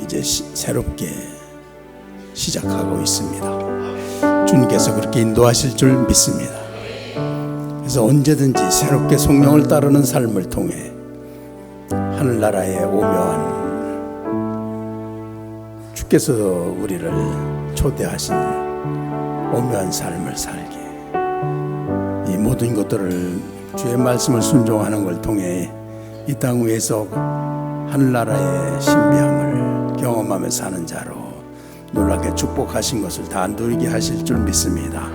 이제 새롭게 시작하고 있습니다. 주님께서 그렇게 인도하실 줄 믿습니다. 그래서 언제든지 새롭게 성령을 따르는 삶을 통해 하늘나라의 오묘한 주께서 우리를 초대하신 오묘한 삶을 살게, 이 모든 것들을 주의 말씀을 순종하는 걸 통해 이 땅 위에서 하늘나라의 신비함을 경험하며 사는 자로 놀랍게 축복하신 것을 다 누리게 하실 줄 믿습니다.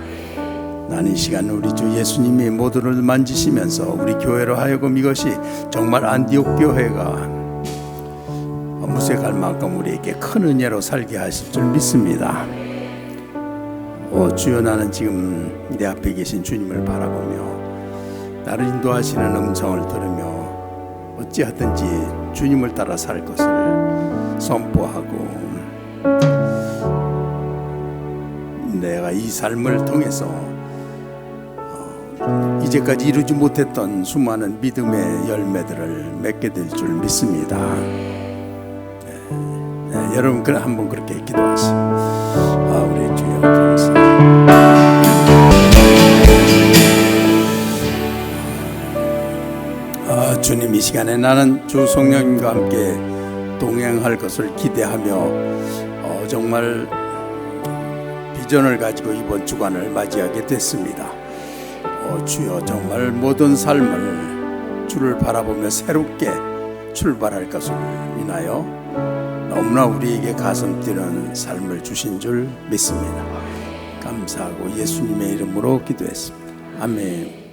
나는 이 시간 우리 주 예수님이 모두를 만지시면서 우리 교회로 하여금 이것이 정말 안디옥 교회가 무색할 만큼 우리에게 큰 은혜로 살게 하실 줄 믿습니다. 주여, 나는 지금 내 앞에 계신 주님을 바라보며 나를 인도하시는 음성을 들으며 어찌하든지 주님을 따라 살 것을 선포하고, 내가 이 삶을 통해서 이제까지 이루지 못했던 수많은 믿음의 열매들을 맺게 될 줄 믿습니다. 여러분 한번 그렇게 기도하시죠. 우리 주여 감사합니다. 주님, 이 시간에 나는 주 성령님과 함께 동행할 것을 기대하며 정말 비전을 가지고 이번 주간을 맞이하게 됐습니다. 주여, 정말 모든 삶을 주를 바라보며 새롭게 출발할 것을 인하여 너무나 우리에게 가슴 뛰는 삶을 주신 줄 믿습니다. 감사하고 예수님의 이름으로 기도했습니다. 아멘.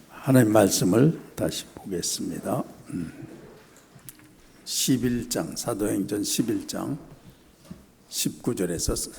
하나님 말씀을 다시 보겠습니다. 11장, 사도행전 11장 19절에서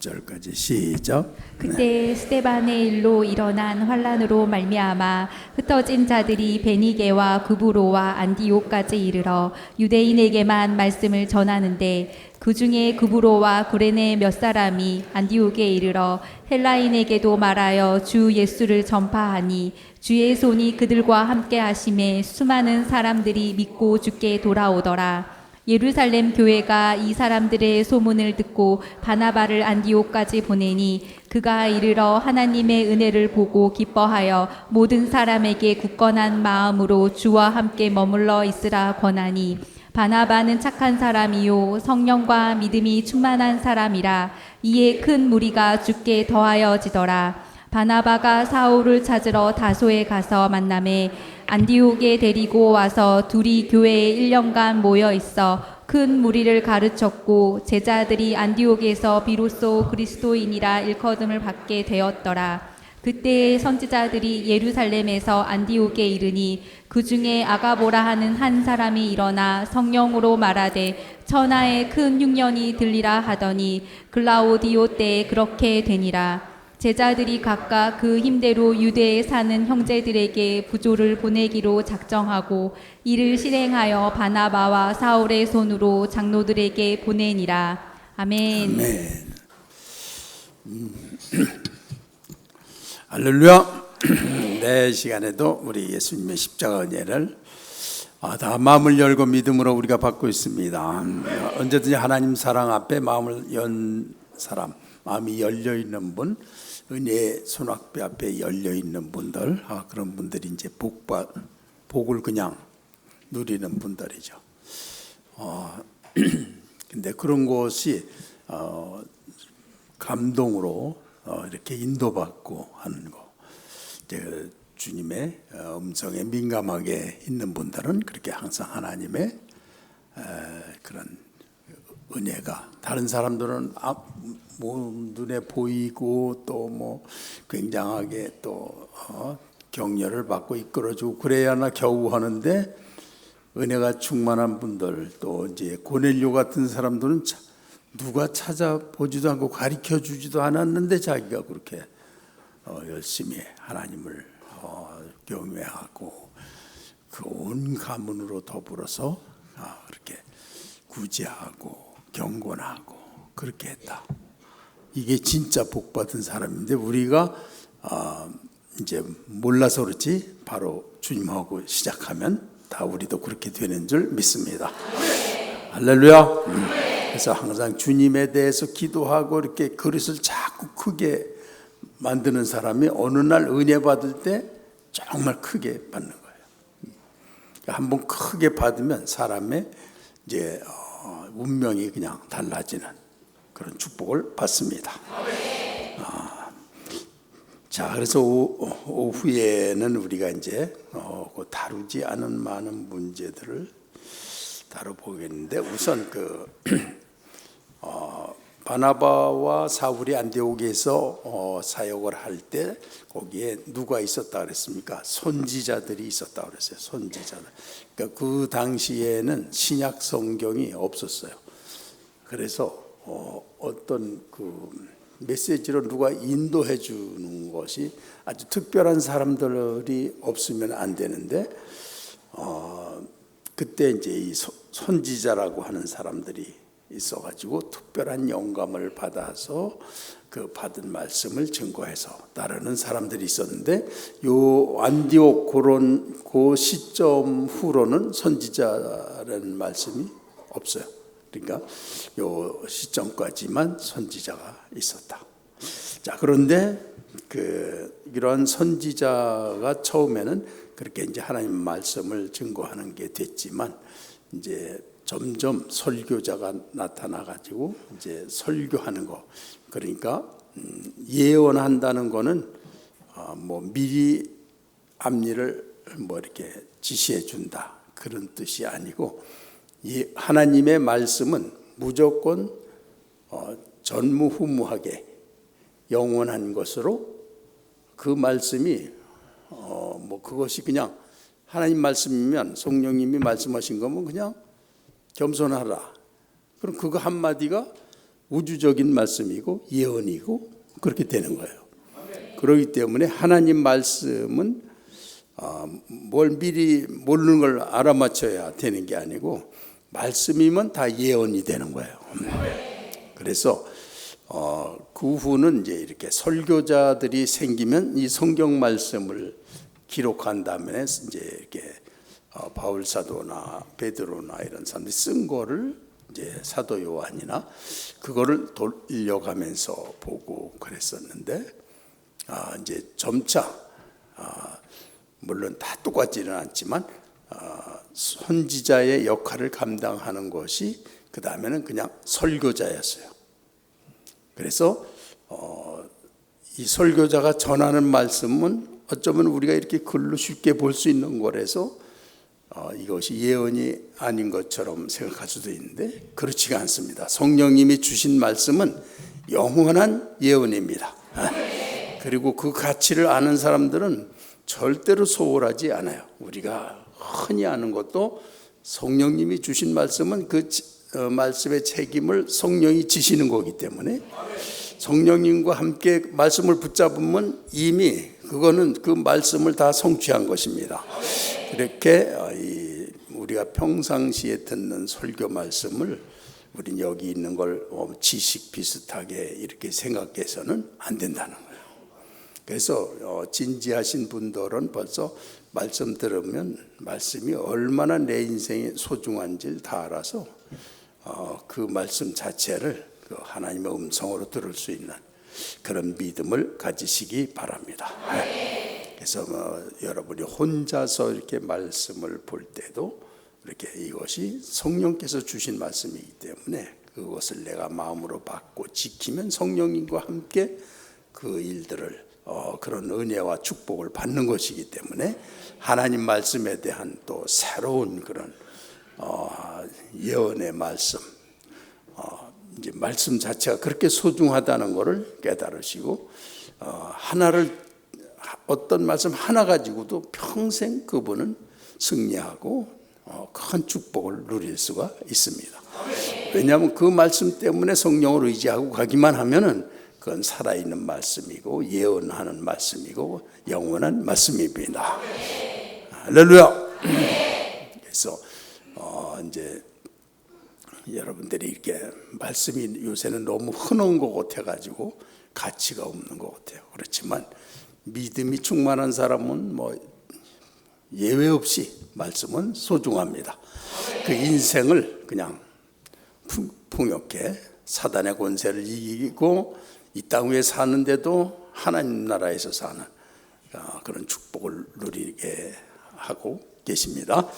30절까지 시작. 그때 스데반의 일로 일어난 환란으로 말미암아 흩어진 자들이 베니게와 구브로와 안디옥까지 이르러 유대인에게만 말씀을 전하는데, 그 중에 구브로와 구레네 몇 사람이 안디옥에 이르러 헬라인에게도 말하여 주 예수를 전파하니, 주의 손이 그들과 함께 하심에 수많은 사람들이 믿고 주께 돌아오더라. 예루살렘 교회가 이 사람들의 소문을 듣고 바나바를 안디옥까지 보내니, 그가 이르러 하나님의 은혜를 보고 기뻐하여 모든 사람에게 굳건한 마음으로 주와 함께 머물러 있으라 권하니, 바나바는 착한 사람이요 성령과 믿음이 충만한 사람이라. 이에 큰 무리가 주께 더하여지더라. 바나바가 사울을 찾으러 다소에 가서 만나매 안디옥에 데리고 와서 둘이 교회에 1년간 모여 있어 큰 무리를 가르쳤고, 제자들이 안디옥에서 비로소 그리스도인이라 일컬음을 받게 되었더라. 그때 선지자들이 예루살렘에서 안디옥에 이르니, 그 중에 아가보라 하는 한 사람이 일어나 성령으로 말하되 천하에 큰 흉년이 들리라 하더니, 글라우디오 때에 그렇게 되니라. 제자들이 각각 그 힘대로 유대에 사는 형제들에게 부조를 보내기로 작정하고 이를 실행하여 바나바와 사울의 손으로 장로들에게 보내니라. 아멘. 아멘. 할렐루야. 내 시간에도 우리 예수님의 십자가 은혜를 다 마음을 열고 믿음으로 우리가 받고 있습니다. 언제든지 하나님 사랑 앞에 마음을 연 사람, 마음이 열려 있는 분, 은혜의 손학배 앞에 열려 있는 분들, 그런 분들이 이제 복을 그냥 누리는 분들이죠. 근데 그런 것이 감동으로 이렇게 인도받고 하는 거, 이제 주님의 음성에 민감하게 있는 분들은 그렇게 항상 하나님의 그런 은혜가, 다른 사람들은 눈에 보이고 또 뭐 굉장하게 또 격려를 받고 이끌어주고 그래야나 겨우 하는데, 은혜가 충만한 분들, 또 이제 고넬료 같은 사람들은 누가 찾아보지도 않고 가르쳐 주지도 않았는데 자기가 그렇게 열심히 하나님을 경외하고 그 온 가문으로 더불어서 그렇게 구제하고 경건하고 그렇게 했다. 이게 진짜 복받은 사람인데, 우리가 이제 몰라서 그렇지 바로 주님하고 시작하면 다 우리도 그렇게 되는 줄 믿습니다. 할렐루야. 그래서 항상 주님에 대해서 기도하고 이렇게 그릇을 자꾸 크게 만드는 사람이 어느 날 은혜 받을 때 정말 크게 받는 거예요. 한번 크게 받으면 사람의 이제 운명이 그냥 달라지는 그런 축복을 받습니다. 자, 그래서 오후에는 우리가 이제 다루지 않은 많은 문제들을 다뤄보겠는데, 우선 바나바와 사울이 안디옥에서 사역을 할 때 거기에 누가 있었다 그랬습니까? 선지자들이 있었다 그랬어요. 선지자들. 그러니까 그 당시에는 신약 성경이 없었어요. 그래서 어떤 메시지로 누가 인도해 주는 것이 아주 특별한 사람들이 없으면 안 되는데, 그때 이제 이 선지자라고 하는 사람들이 있어가지고 특별한 영감을 받아서 그 받은 말씀을 증거해서 따르는 사람들이 있었는데, 요 안디옥 그 시점 후로는 선지자라는 말씀이 없어요. 그러니까 요 시점까지만 선지자가 있었다. 자, 그런데 이러한 선지자가 처음에는 그렇게 이제 하나님 말씀을 증거하는 게 됐지만, 이제 점점 설교자가 나타나 가지고 이제 설교하는 거, 그러니까 예언한다는 거는 뭐 미리 앞일을 뭐 이렇게 지시해 준다 그런 뜻이 아니고, 하나님의 말씀은 무조건 전무후무하게 영원한 것으로, 그 말씀이 뭐 그것이 그냥 하나님 말씀이면, 성령님이 말씀하신 거면 그냥 겸손하라, 그럼 그거 한마디가 우주적인 말씀이고 예언이고 그렇게 되는 거예요. 그렇기 때문에 하나님 말씀은 뭘 미리 모르는 걸 알아맞혀야 되는 게 아니고, 말씀이면 다 예언이 되는 거예요. 그래서 그 후는 이제 이렇게 설교자들이 생기면 이 성경 말씀을 기록한 다음에 이제 이렇게 바울 사도나 베드로나 이런 사람들이 쓴 거를 이제 사도 요한이나 그거를 돌려가면서 보고 그랬었는데, 이제 점차 물론 다 똑같지는 않지만 선지자의 역할을 감당하는 것이 그 다음에는 그냥 설교자였어요. 그래서 이 설교자가 전하는 말씀은 어쩌면 우리가 이렇게 글로 쉽게 볼 수 있는 거라서 이것이 예언이 아닌 것처럼 생각할 수도 있는데, 그렇지가 않습니다. 성령님이 주신 말씀은 영원한 예언입니다. 그리고 그 가치를 아는 사람들은 절대로 소홀하지 않아요. 우리가 흔히 아는 것도 성령님이 주신 말씀은 그 말씀의 책임을 성령이 지시는 거기 때문에, 성령님과 함께 말씀을 붙잡으면 이미 그거는 그 말씀을 다 성취한 것입니다. 그렇게 우리가 평상시에 듣는 설교 말씀을 우린 여기 있는 걸 지식 비슷하게 이렇게 생각해서는 안 된다는 거예요. 그래서 진지하신 분들은 벌써 말씀 들으면 말씀이 얼마나 내 인생에 소중한지를 다 알아서 그 말씀 자체를 하나님의 음성으로 들을 수 있는 그런 믿음을 가지시기 바랍니다. 그래서 여러분이 혼자서 이렇게 말씀을 볼 때도 이렇게 이것이 성령께서 주신 말씀이기 때문에 그것을 내가 마음으로 받고 지키면 성령님과 함께 그 일들을 그런 은혜와 축복을 받는 것이기 때문에, 하나님 말씀에 대한 또 새로운 그런 예언의 말씀, 이제 말씀 자체가 그렇게 소중하다는 것을 깨달으시고, 어떤 말씀 하나 가지고도 평생 그분은 승리하고 큰 축복을 누릴 수가 있습니다. 왜냐하면 그 말씀 때문에 성령을 의지하고 가기만 하면은 그건 살아있는 말씀이고 예언하는 말씀이고 영원한 말씀입니다. 할렐루야. 그래서 이제 여러분들이 이렇게 말씀이 요새는 너무 흔한 것 같아가지고 가치가 없는 것 같아요. 그렇지만 믿음이 충만한 사람은 뭐 예외 없이 말씀은 소중합니다. 그 인생을 그냥 풍요롭게 사단의 권세를 이기고 이 땅 위에 사는데도 하나님 나라에서 사는 그런 축복을 누리게 하고 계십니다.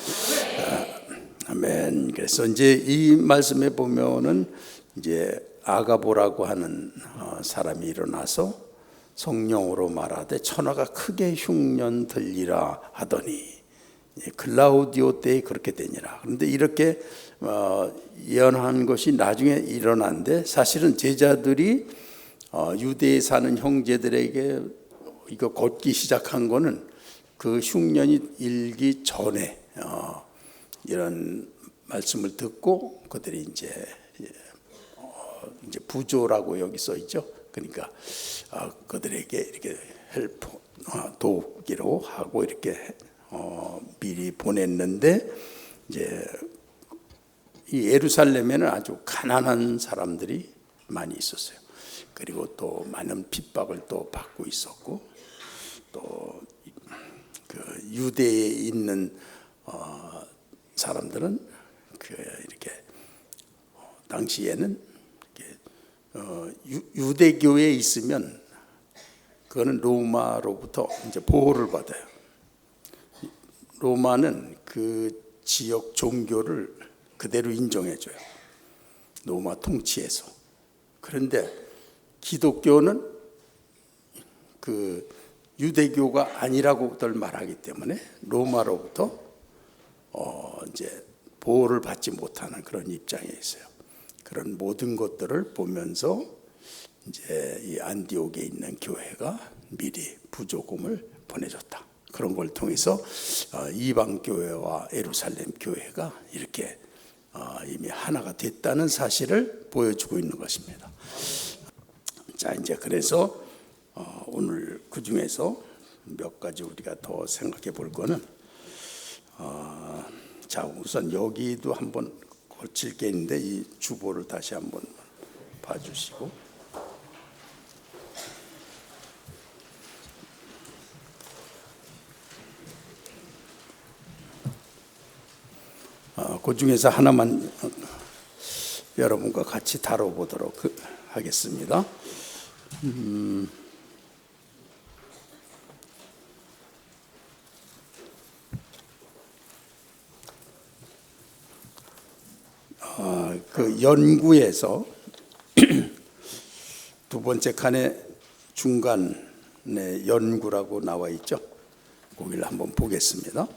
아멘. 그래서 이제 이 말씀에 보면은 이제 아가보라고 하는 사람이 일어나서 성령으로 말하되 천하가 크게 흉년 들리라 하더니 글라우디오 때에 그렇게 되니라. 그런데 이렇게 예언한 것이 나중에 일어난데 사실은 제자들이 유대에 사는 형제들에게 이거 걷기 시작한 거는 그 흉년이 일기 전에 이런 말씀을 듣고 그들이 이제 부조라고 여기 써 있죠. 그러니까 그들에게 이렇게 헬프 돕기로 하고 이렇게 미리 보냈는데 이제 이 예루살렘에는 아주 가난한 사람들이 많이 있었어요. 그리고 또 많은 핍박을 또 받고 있었고 또 그 유대에 있는 사람들은 이렇게 당시에는 유대교에 있으면 그거는 로마로부터 이제 보호를 받아요. 로마는 그 지역 종교를 그대로 인정해줘요. 로마 통치에서. 그런데 기독교는 그 유대교가 아니라고들 말하기 때문에 로마로부터 이제 보호를 받지 못하는 그런 입장에 있어요. 그런 모든 것들을 보면서 이제 이 안디옥에 있는 교회가 미리 부조금을 보내줬다. 그런 걸 통해서 이방 교회와 예루살렘 교회가 이렇게 이미 하나가 됐다는 사실을 보여주고 있는 것입니다. 자, 이제 그래서 오늘 그 중에서 몇 가지 우리가 더 생각해 볼 거는 자, 우선 여기도 한번 거칠 게 있는데 이 주보를 다시 한번 봐주시고 그 중에서 하나만 여러분과 같이 다뤄보도록 하겠습니다. 그 연구에서 두 번째 칸에 중간에 연구라고 나와 있죠. 거기를 한번 보겠습니다.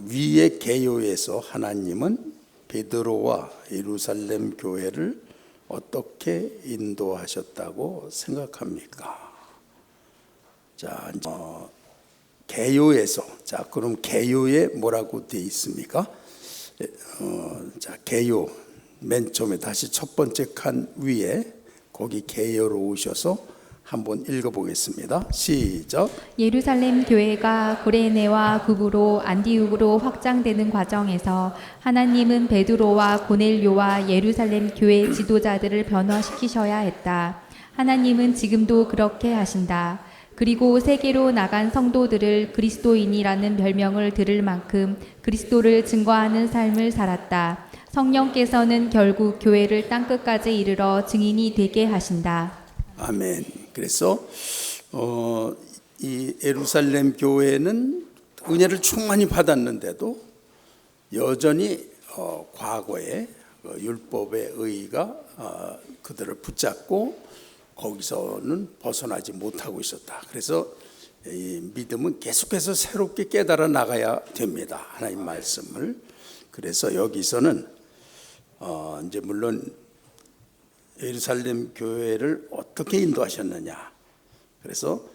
위의 개요에서 하나님은 베드로와 예루살렘 교회를 어떻게 인도하셨다고 생각합니까? 자, 개요에서 자, 그럼 개요에 뭐라고 되어 있습니까? 자, 개요 맨 처음에 다시 첫 번째 칸 위에 거기 개요로 오셔서 한번 읽어보겠습니다. 시작. 예루살렘 교회가 구레네와 구브로 안디옥으로 확장되는 과정에서 하나님은 베드로와 고넬료와 예루살렘 교회 지도자들을 변화시키셔야 했다. 하나님은 지금도 그렇게 하신다. 그리고 세계로 나간 성도들을 그리스도인이라는 별명을 들을 만큼 그리스도를 증거하는 삶을 살았다. 성령께서는 결국 교회를 땅끝까지 이르러 증인이 되게 하신다. 아멘. 그래서 이 예루살렘 교회는 은혜를 충만히 받았는데도 여전히 과거에 율법의 의의가 그들을 붙잡고 거기서는 벗어나지 못하고 있었다. 그래서 이 믿음은 계속해서 새롭게 깨달아 나가야 됩니다. 하나님 말씀을. 그래서 여기서는 이제 물론 예루살렘 교회를 어떻게 인도하셨느냐. 그래서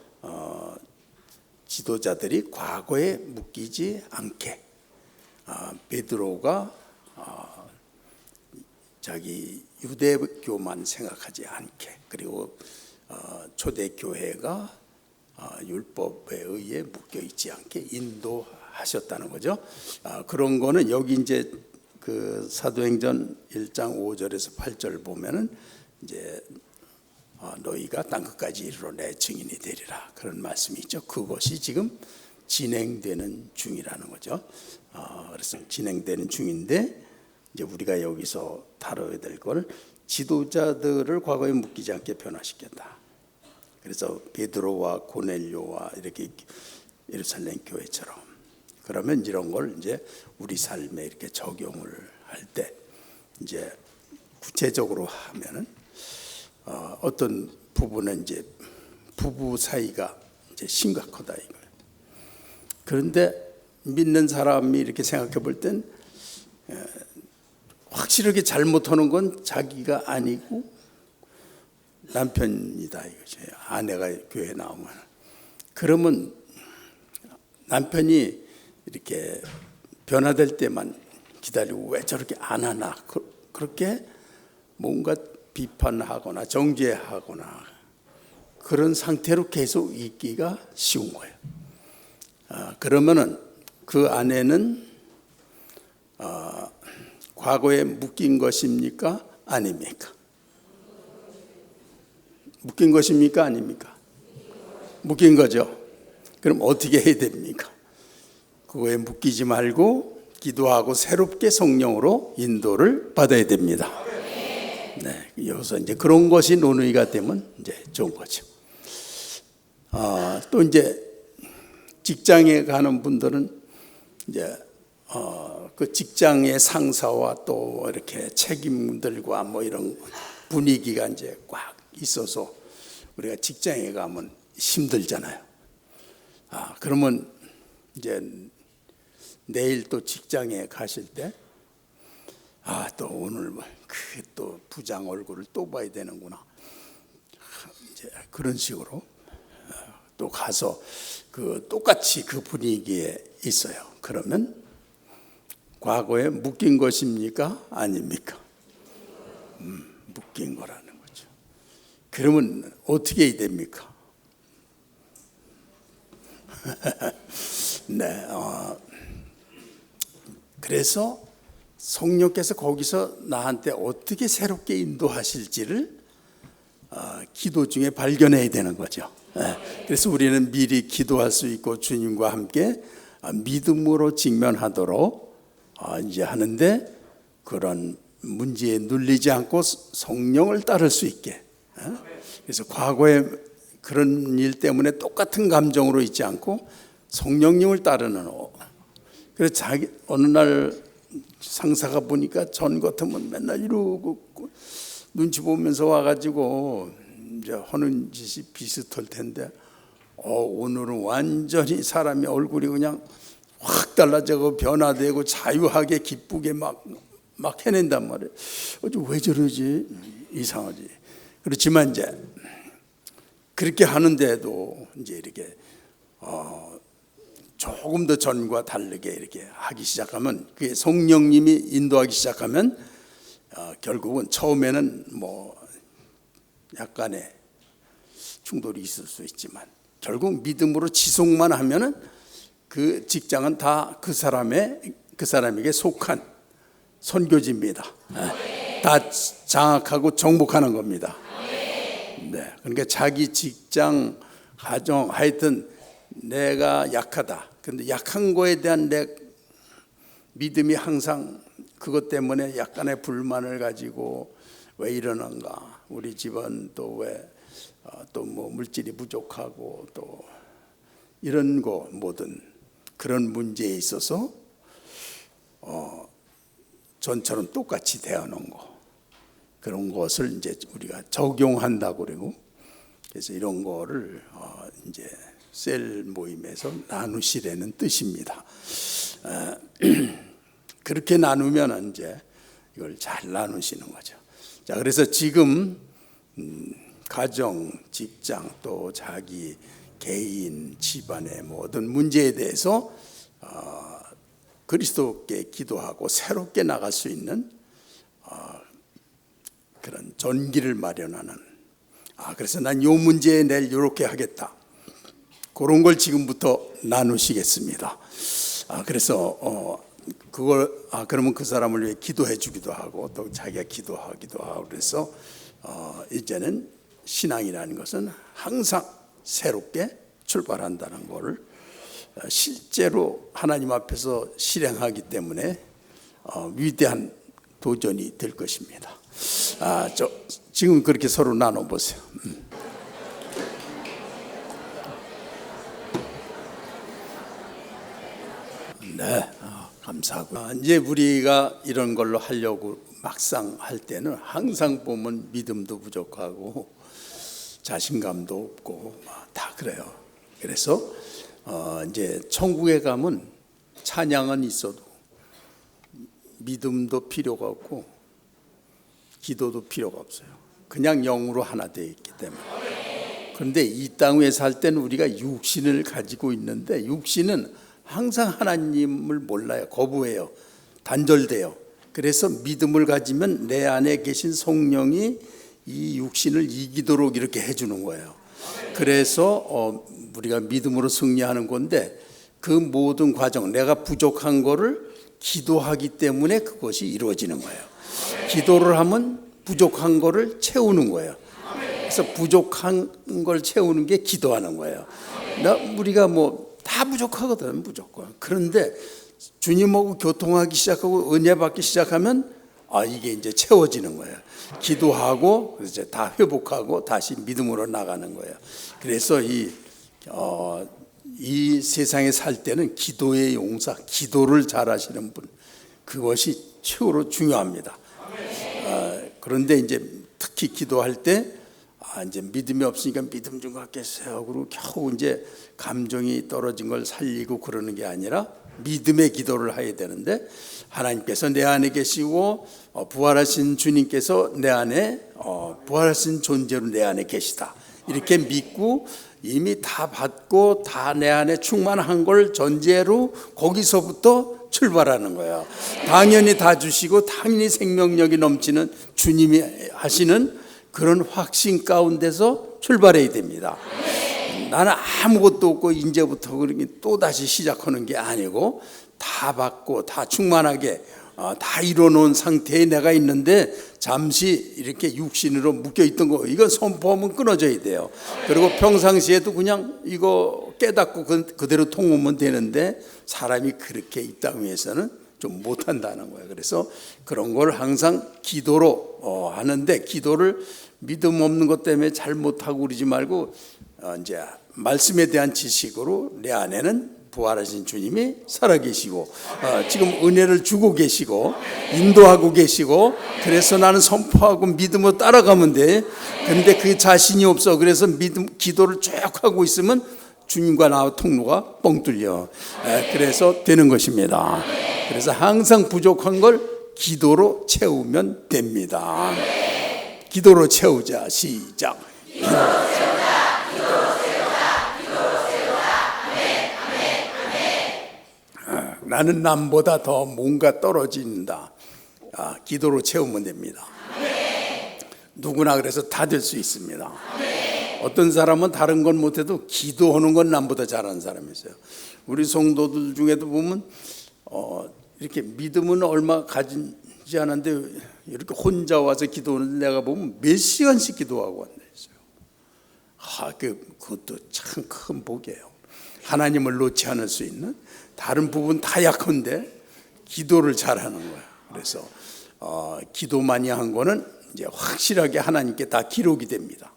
지도자들이 과거에 묶이지 않게 베드로가 자기 유대교만 생각하지 않게 그리고 초대교회가 율법에 의해 묶여 있지 않게 인도하셨다는 거죠. 그런 거는 여기 이제 그 사도행전 1장 5절에서 8절 보면은 이제 너희가 땅끝까지 이르러 내 증인이 되리라 그런 말씀이 있죠. 그것이 지금 진행되는 중이라는 거죠. 그래서 진행되는 중인데 이제 우리가 여기서 다뤄야 될 걸 지도자들을 과거에 묶이지 않게 변화시켰다. 그래서 베드로와 고넬료와 이렇게 예루살렘 교회처럼 그러면 이런 걸 이제 우리 삶에 이렇게 적용을 할 때 이제 구체적으로 하면은 어떤 부분은 이제 부부 사이가 이제 심각하다 이거예요. 그런데 믿는 사람이 이렇게 생각해 볼 땐 확실하게 잘못하는 건 자기가 아니고 남편이다 이거죠. 아내가 교회에 나오면 그러면 남편이 이렇게 변화될 때만 기다리고 왜 저렇게 안 하나 그렇게 뭔가 비판하거나 정죄하거나 그런 상태로 계속 있기가 쉬운 거예요. 그러면은 그 아내는 과거에 묶인 것입니까? 아닙니까? 묶인 것입니까? 아닙니까? 묶인 거죠. 그럼 어떻게 해야 됩니까? 그거에 묶이지 말고 기도하고 새롭게 성령으로 인도를 받아야 됩니다. 네, 여기서 이제 그런 것이 논의가 되면 이제 좋은 거죠. 또 이제 직장에 가는 분들은 이제 그 직장의 상사와 또 이렇게 책임들과 뭐 이런 분위기가 이제 꽉 있어서 우리가 직장에 가면 힘들잖아요. 그러면 이제 내일 또 직장에 가실 때 또 오늘 그 또 부장 얼굴을 또 봐야 되는구나. 이제 그런 식으로 또 가서 그 똑같이 그 분위기에 있어요. 그러면 과거에 묶인 것입니까? 아닙니까? 묶인 거라는 거죠. 그러면 어떻게 해야 됩니까? 네, 그래서 성령께서 거기서 나한테 어떻게 새롭게 인도하실지를 기도 중에 발견해야 되는 거죠. 그래서 우리는 미리 기도할 수 있고 주님과 함께 믿음으로 직면하도록 이제 하는데 그런 문제에 눌리지 않고 성령을 따를 수 있게. 그래서 과거에 그런 일 때문에 똑같은 감정으로 있지 않고 성령님을 따르는. 그래서 자기 어느 날 상사가 보니까 전 같으면 맨날 이러고 눈치 보면서 와가지고 이제 하는 짓이 비슷할 텐데 오늘은 완전히 사람이 얼굴이 그냥 확 달라져고 변화되고 자유하게 기쁘게 막 해낸단 말이에요. 왜 저러지? 이상하지. 그렇지만 이제 그렇게 하는데도 이제 이렇게 조금 더 전과 다르게 이렇게 하기 시작하면 그게 성령님이 인도하기 시작하면 결국은 처음에는 뭐 약간의 충돌이 있을 수 있지만 결국 믿음으로 지속만 하면은 그 직장은 다 그 사람에게 속한 선교지입니다. 다 장악하고 정복하는 겁니다. 네, 그러니까 자기 직장, 가정, 하여튼 내가 약하다. 근데 약한 거에 대한 내 믿음이 항상 그것 때문에 약간의 불만을 가지고 왜 이러는가? 우리 집은 또 왜 또 뭐 물질이 부족하고 또 이런 거 뭐든 그런 문제에 있어서 전처럼 똑같이 대하는 거 그런 것을 이제 우리가 적용한다고 그러고 그래서 이런 거를 이제 셀 모임에서 나누시라는 뜻입니다. 그렇게 나누면 이제 이걸 잘 나누시는 거죠. 자, 그래서 지금 가정, 직장 또 자기 개인, 집안의 모든 문제에 대해서 그리스도께 기도하고 새롭게 나갈 수 있는 그런 전기를 마련하는. 그래서 난 이 문제에 내일 이렇게 하겠다. 그런 걸 지금부터 나누시겠습니다. 그래서 그러면 그 사람을 위해 기도해 주기도 하고 또 자기가 기도하기도 하고 그래서 이제는 신앙이라는 것은 항상 새롭게 출발한다는 것을 실제로 하나님 앞에서 실행하기 때문에 위대한 도전이 될 것입니다. 지금 그렇게 서로 나눠보세요. 네, 감사하고. 이제 우리가 이런 걸로 하려고 막상 할 때는 항상 보면 믿음도 부족하고 자신감도 없고 다 그래요. 그래서 이제 천국에 가면 찬양은 있어도 믿음도 필요가 없고 기도도 필요가 없어요. 그냥 영으로 하나 되어 있기 때문에. 그런데 이 땅 위에 살 때는 우리가 육신을 가지고 있는데 육신은 항상 하나님을 몰라요. 거부해요. 단절돼요. 그래서 믿음을 가지면 내 안에 계신 성령이 이 육신을 이기도록 이렇게 해주는 거예요. 그래서 우리가 믿음으로 승리하는 건데 그 모든 과정, 내가 부족한 거를 기도하기 때문에 그것이 이루어지는 거예요. 기도를 하면 부족한 거를 채우는 거예요. 그래서 부족한 걸 채우는 게 기도하는 거예요. 우리가 다 부족하거든, 무조건. 그런데 주님하고 교통하기 시작하고 은혜 받기 시작하면 이게 이제 채워지는 거예요. 기도하고 이제 다 회복하고 다시 믿음으로 나가는 거예요. 그래서 이 세상에 살 때는 기도의 용사, 기도를 잘하시는 분, 그것이 최고로 중요합니다. 그런데 이제 특히 기도할 때 이제 믿음이 없으니까 믿음 좀 갖겠어요. 그리고 겨우 이제 감정이 떨어진 걸 살리고 그러는 게 아니라 믿음의 기도를 해야 되는데 하나님께서 내 안에 계시고 부활하신 주님께서 내 안에 부활하신 존재로 내 안에 계시다. 이렇게 믿고 이미 다 받고 다 내 안에 충만한 걸 전제로 거기서부터 출발하는 거예요. 당연히 다 주시고 당연히 생명력이 넘치는 주님이 하시는 그런 확신 가운데서 출발해야 됩니다. 나는 아무것도 없고 이제부터 또 다시 시작하는 게 아니고 다 받고 다 충만하게 다 이뤄놓은 상태에 내가 있는데 잠시 이렇게 육신으로 묶여있던 거 이건 선포하면 끊어져야 돼요. 그리고 평상시에도 그냥 이거 깨닫고 그대로 통하면 되는데 사람이 그렇게 이 땅 위에서는 좀 못한다는 거예요. 그래서 그런 걸 항상 기도로 하는데 기도를 믿음 없는 것 때문에 잘 못하고 그러지 말고 이제 말씀에 대한 지식으로 내 안에는 부활하신 주님이 살아계시고 지금 은혜를 주고 계시고 인도하고 계시고 그래서 나는 선포하고 믿음으로 따라가면 돼. 근데 그 자신이 없어. 그래서 믿음 기도를 쭉 하고 있으면 주님과 나와 통로가 뻥 뚫려. 그래서 되는 것입니다. 그래서 항상 부족한 걸 기도로 채우면 됩니다. 기도로 채우자. 시작. 나는 남보다 더 뭔가 떨어진다. 기도로 채우면 됩니다. 누구나 그래서 다 될 수 있습니다. 어떤 사람은 다른 건 못해도 기도하는 건 남보다 잘하는 사람이 있어요. 우리 성도들 중에도 보면 이렇게 믿음은 얼마 가지지 않은데 이렇게 혼자 와서 기도하는 내가 보면 몇 시간씩 기도하고 앉아 있어요. 그것도 참 큰 복이에요. 하나님을 놓지 않을 수 있는 다른 부분 다 약한데 기도를 잘하는 거야. 그래서 기도 많이 한 거는 이제 확실하게 하나님께 다 기록이 됩니다.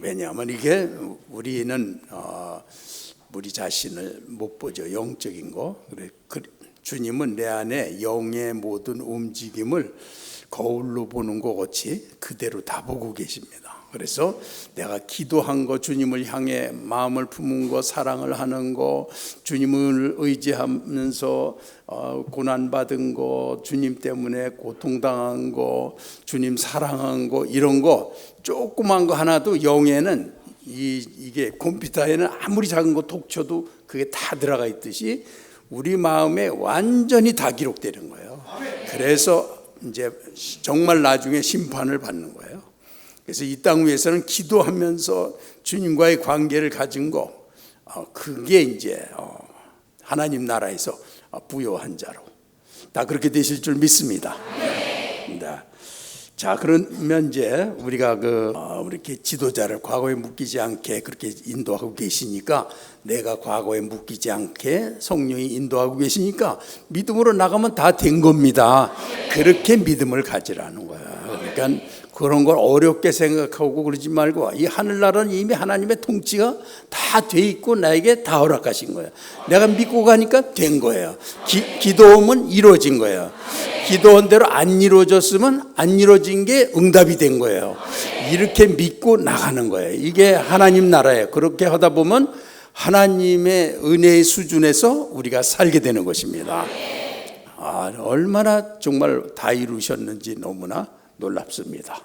왜냐하면 이게 우리는 우리 자신을 못 보죠. 영적인 거. 주님은 내 안에 영의 모든 움직임을 거울로 보는 것 같이 그대로 다 보고 계십니다. 그래서 내가 기도한 거, 주님을 향해 마음을 품은 거, 사랑을 하는 거, 주님을 의지하면서 고난받은 거, 주님 때문에 고통당한 거, 주님 사랑한 거, 이런 거 조그만 거 하나도 영에는 이게 컴퓨터에는 아무리 작은 거 톡 쳐도 그게 다 들어가 있듯이 우리 마음에 완전히 다 기록되는 거예요. 그래서 이제 정말 나중에 심판을 받는 거예요. 그래서 이 땅 위에서는 기도하면서 주님과의 관계를 가진 거, 그게 이제 하나님 나라에서 부요한 자로 다 그렇게 되실 줄 믿습니다. 네. 자, 그러면 이제 우리가 이렇게 지도자를 과거에 묶이지 않게 그렇게 인도하고 계시니까, 내가 과거에 묶이지 않게 성령이 인도하고 계시니까 믿음으로 나가면 다 된 겁니다. 그렇게 믿음을 가지라는 거야. 그러니까 그런 걸 어렵게 생각하고 그러지 말고, 이 하늘나라는 이미 하나님의 통치가 다 돼 있고 나에게 다 허락하신 거예요. 내가 믿고 가니까 된 거예요. 기도하면 이루어진 거예요. 기도한 대로 안 이루어졌으면 안 이루어진 게 응답이 된 거예요. 이렇게 믿고 나가는 거예요. 이게 하나님 나라예요. 그렇게 하다 보면 하나님의 은혜의 수준에서 우리가 살게 되는 것입니다. 얼마나 정말 다 이루셨는지 너무나 놀랍습니다.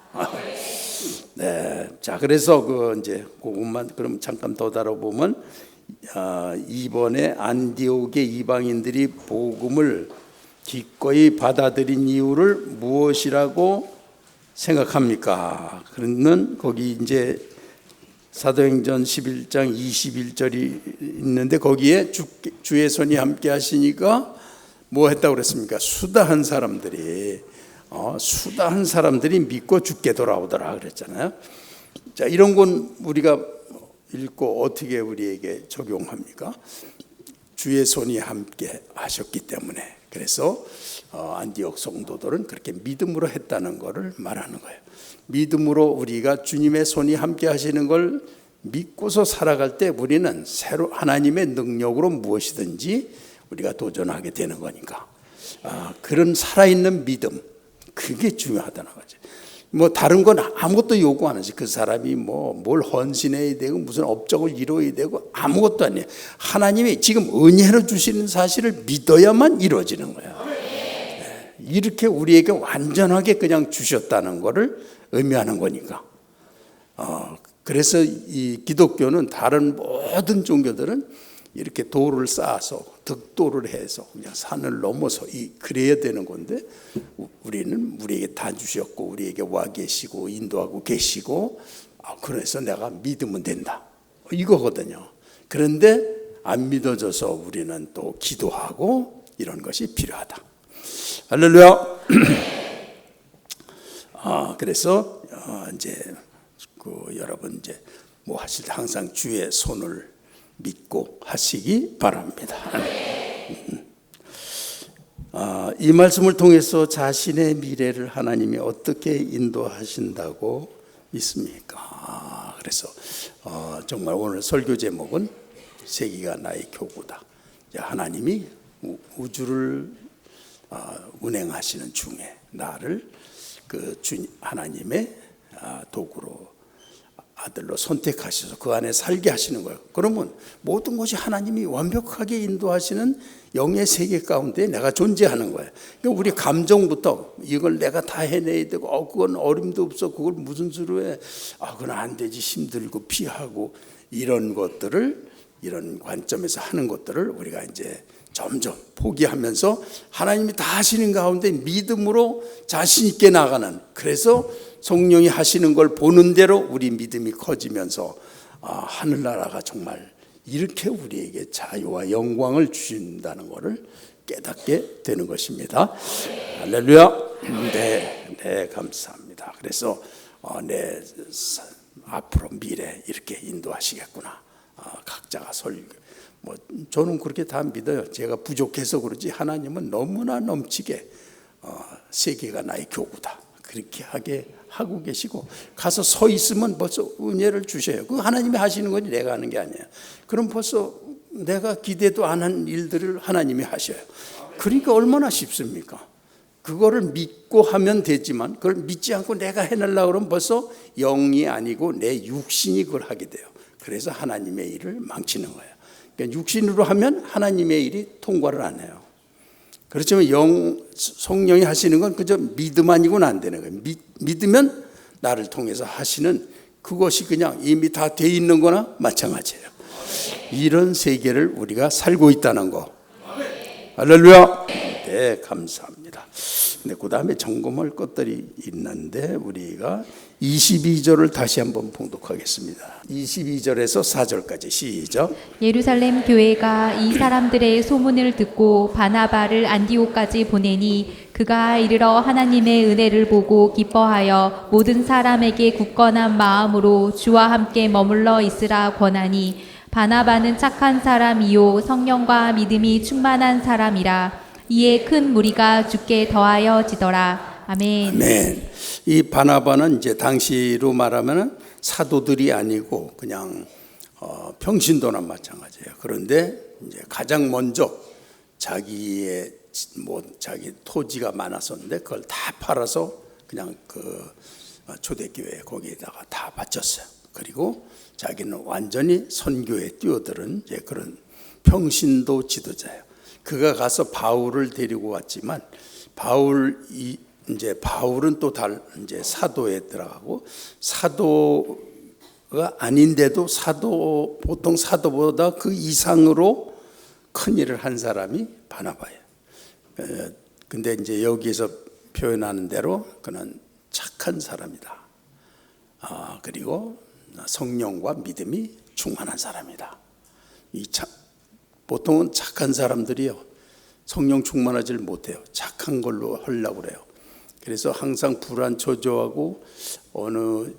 네, 자, 그래서 이제 그것만 그럼 잠깐 더 다뤄보면, 이번에 안디옥의 이방인들이 복음을 기꺼이 받아들인 이유를 무엇이라고 생각합니까? 그러면 거기 이제 사도행전 11장 21절이 있는데, 거기에 주의 손이 함께 하시니까 뭐 했다고 그랬습니까? 수다한 사람들이 믿고 죽게 돌아오더라 그랬잖아요. 자, 이런 건 우리가 읽고 어떻게 우리에게 적용합니까? 주의 손이 함께 하셨기 때문에. 그래서 안디옥 성도들은 그렇게 믿음으로 했다는 것을 말하는 거예요. 믿음으로 우리가 주님의 손이 함께 하시는 걸 믿고서 살아갈 때 우리는 새로 하나님의 능력으로 무엇이든지 우리가 도전하게 되는 거니까, 그런 살아있는 믿음, 그게 중요하다는 거죠. 뭐 다른 건 아무것도 요구 안 하지. 그 사람이 뭘 헌신해야 되고 무슨 업적을 이루어야 되고 아무것도 아니에요. 하나님이 지금 은혜로 주시는 사실을 믿어야만 이루어지는 거예요. 네. 이렇게 우리에게 완전하게 그냥 주셨다는 것을 의미하는 거니까. 그래서 이 기독교는 다른 모든 종교들은 이렇게 돌을 쌓아서 덕도를 해서 그냥 산을 넘어서 그래야 되는 건데, 우리는 우리에게 다 주셨고 우리에게 와 계시고 인도하고 계시고, 그래서 내가 믿으면 된다, 이거거든요. 그런데 안 믿어져서 우리는 또 기도하고 이런 것이 필요하다. 할렐루야. 그래서 이제 여러분 이제 뭐 하실 때 항상 주의 손을 믿고 하시기 바랍니다. 이 말씀을 통해서 자신의 미래를 하나님이 어떻게 인도하신다고 믿습니까? 그래서 정말 오늘 설교 제목은 세기가 나의 교구다. 하나님이 우주를 운행하시는 중에 나를 하나님의 도구로, 아들로 선택하셔서 그 안에 살게 하시는 거예요. 그러면 모든 것이 하나님이 완벽하게 인도하시는 영의 세계 가운데 내가 존재하는 거예요. 그러니까 우리 감정부터 이걸 내가 다 해내야 되고, 그건 어림도 없어, 그걸 무슨 수로 해, 그건 안 되지, 힘들고 피하고, 이런 것들을, 이런 관점에서 하는 것들을 우리가 이제 점점 포기하면서 하나님이 다 하시는 가운데 믿음으로 자신 있게 나가는, 그래서 성령이 하시는 걸 보는 대로 우리 믿음이 커지면서 하늘나라가 정말 이렇게 우리에게 자유와 영광을 주신다는 것을 깨닫게 되는 것입니다. 할렐루야. 네, 감사합니다. 그래서 내 앞으로 미래 이렇게 인도하시겠구나. 각자가 저는 그렇게 다 믿어요. 제가 부족해서 그러지 하나님은 너무나 넘치게 세계가 나의 교구다, 그렇게 하고 계시고, 가서 서 있으면 벌써 은혜를 주셔요. 그 하나님이 하시는 거지 내가 하는 게 아니에요. 그럼 벌써 내가 기대도 안 한 일들을 하나님이 하셔요. 그러니까 얼마나 쉽습니까? 그거를 믿고 하면 되지만, 그걸 믿지 않고 내가 해내려고 그러면 벌써 영이 아니고 내 육신이 그걸 하게 돼요. 그래서 하나님의 일을 망치는 거예요. 그러니까 육신으로 하면 하나님의 일이 통과를 안 해요. 그렇지만 성령이 하시는 건 그저 믿음 아니고는 안 되는 거예요. 믿으면 나를 통해서 하시는 그것이 그냥 이미 다 돼 있는 거나 마찬가지예요. 이런 세계를 우리가 살고 있다는 거. 할렐루야. 네, 감사합니다. 근데 그 다음에 점검할 것들이 있는데 우리가 22절을 다시 한번 봉독하겠습니다. 22절에서 4절까지 시작. 예루살렘 교회가 이 사람들의 소문을 듣고 바나바를 안디옥까지 보내니 그가 이르러 하나님의 은혜를 보고 기뻐하여 모든 사람에게 굳건한 마음으로 주와 함께 머물러 있으라 권하니 바나바는 착한 사람이요 성령과 믿음이 충만한 사람이라. 이에 큰 무리가 주께 더하여지더라. 아멘. 아멘. 이 바나바는 이제 당시로 말하면 사도들이 아니고 그냥 평신도나 마찬가지예요. 그런데 이제 가장 먼저 자기 토지가 많았었는데 그걸 다 팔아서 그냥 그 초대교회 거기에다가 다 바쳤어요. 그리고 자기는 완전히 선교에 뛰어드는 이제 그런 평신도 지도자예요. 그가 가서 바울을 데리고 왔지만 바울은 또 이제 사도에 들어가고 사도가 아닌데도 보통 사도보다 그 이상으로 큰 일을 한 사람이 바나바예요. 근데 이제 여기에서 표현하는 대로 그는 착한 사람이다. 그리고 성령과 믿음이 충만한 사람이다. 보통은 착한 사람들이요 성령 충만하지를 못해요. 착한 걸로 하려고 그래요. 그래서 항상 불안초조하고 어느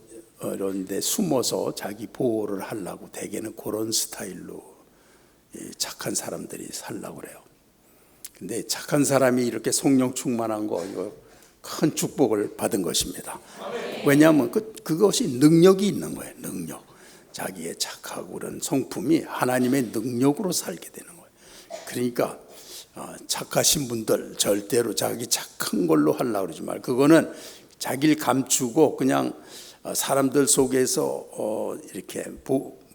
이런 데 숨어서 자기 보호를 하려고 대개는 그런 스타일로 착한 사람들이 살려고 그래요. 근데 착한 사람이 이렇게 성령 충만한 거 이거 큰 축복을 받은 것입니다. 왜냐하면 그것이 능력이 있는 거예요. 능력. 자기의 착하고 그런 성품이 하나님의 능력으로 살게 되는 거예요. 그러니까 착하신 분들 절대로 자기 착한 걸로 하려고 그러지 말고 그거는 자기를 감추고 그냥 사람들 속에서 이렇게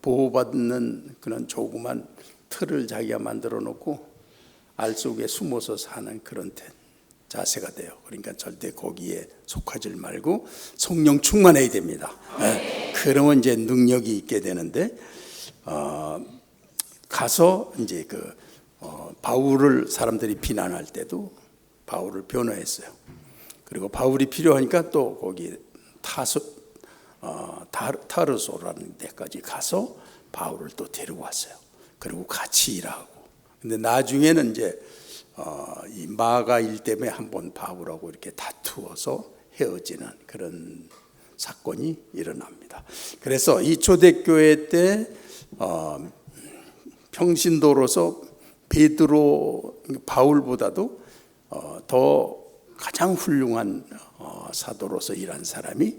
보호받는 그런 조그만 틀을 자기가 만들어 놓고 알 속에 숨어서 사는 그런 자세가 돼요. 그러니까 절대 거기에 속하지 말고 성령 충만해야 됩니다. 그러면 이제 능력이 있게 되는데 가서 이제 바울을 사람들이 비난할 때도 바울을 변호했어요. 그리고 바울이 필요하니까 또 거기 타르소라는 데까지 가서 바울을 또 데리고 왔어요. 그리고 같이 일하고. 근데 나중에는 이제 이 마가 일 때문에 한번 바울하고 이렇게 다투어서 헤어지는 그런 사건이 일어납니다. 그래서 이 초대교회 때 평신도로서 바울보다도 더 가장 훌륭한 사도로서 일한 사람이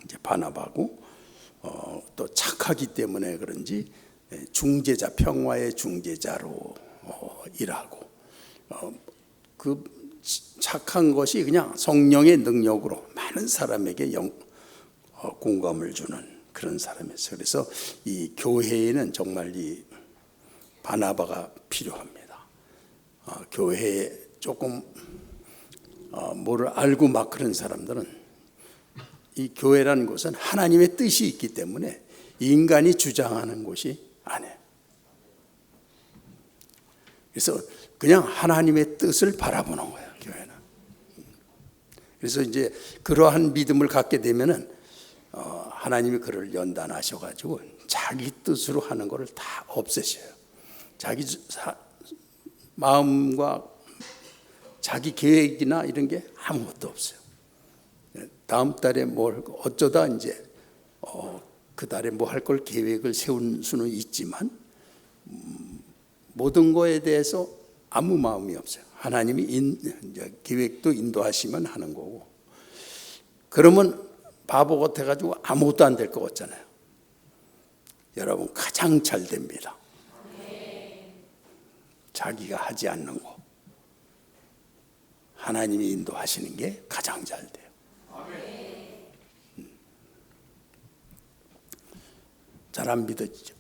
이제 바나바고 또 착하기 때문에 그런지 중재자, 평화의 중재자로 일하고 그 착한 것이 그냥 성령의 능력으로 많은 사람에게 공감을 주는 그런 사람이었어요. 그래서 이 교회에는 정말 이 바나바가 필요합니다. 교회에 조금 뭐를 알고 막 그런 사람들은 이 교회라는 곳은 하나님의 뜻이 있기 때문에 인간이 주장하는 곳이 아니에요. 그래서 그냥 하나님의 뜻을 바라보는 거예요, 교회는. 그래서 이제 그러한 믿음을 갖게 되면은 하나님이 그를 연단하셔가지고 자기 뜻으로 하는 것을 다 없애셔요. 자기 마음과 자기 계획이나 이런 게 아무것도 없어요. 다음 달에 어쩌다 이제 그 달에 뭐 할 걸 계획을 세울 수는 있지만 모든 거에 대해서 아무 마음이 없어요. 하나님이 이제 계획도 인도하시면 하는 거고. 그러면 바보 같아가지고 아무것도 안 될 것 같잖아요. 여러분 가장 잘 됩니다. 자기가 하지 않는 거. 하나님이 인도하시는 게 가장 잘 돼요. 잘 안 믿어지죠.